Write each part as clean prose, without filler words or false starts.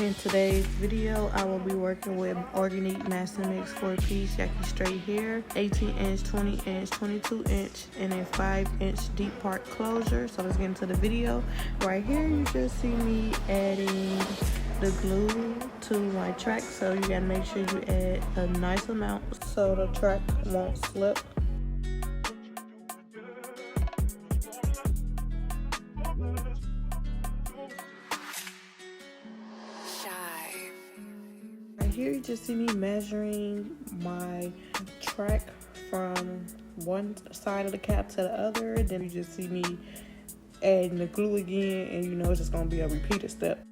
In today's video, I will be working with Organique Mastermix 4-piece Yaki straight hair, 18-inch, 20-inch, 22-inch, and a 5-inch deep part closure. So let's get into the video. Right here, you just see me adding the glue to my track. So you gotta make sure you add a nice amount so the track won't slip. Here you just see me measuring my track from one side of the cap to the other. Then you just see me adding the glue again, and you know it's just gonna be a repeated step.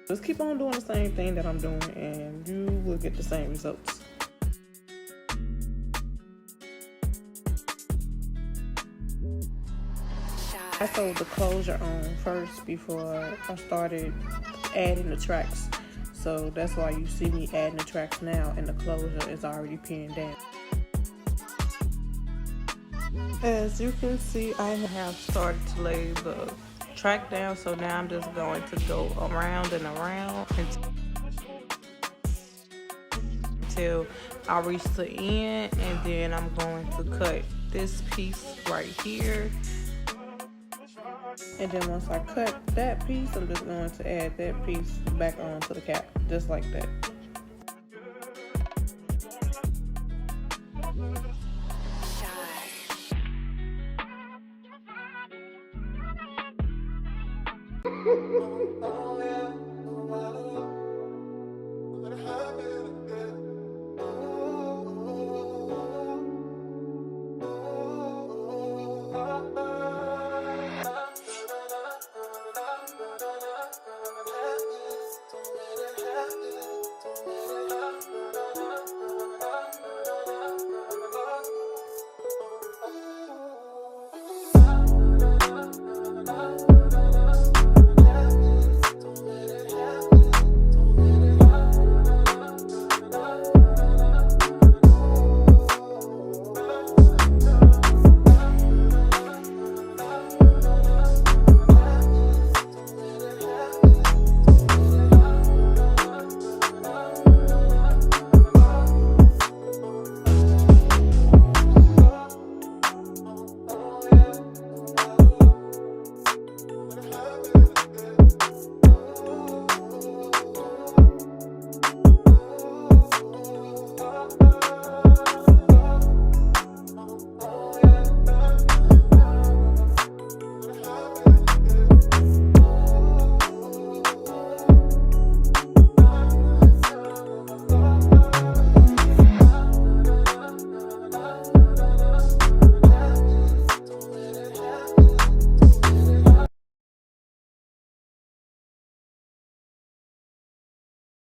Just keep on doing the same thing that I'm doing and you will get the same results. I sewed the closure on first before I started adding the tracks. So that's why you see me adding the tracks now and the closure is already pinned down. As you can see, I have started to lay the track down, so now I'm just going to go around and around until I reach the end, and then I'm going to cut this piece right here. And then once I cut that piece, I'm just going to add that piece back onto the cap, just like that.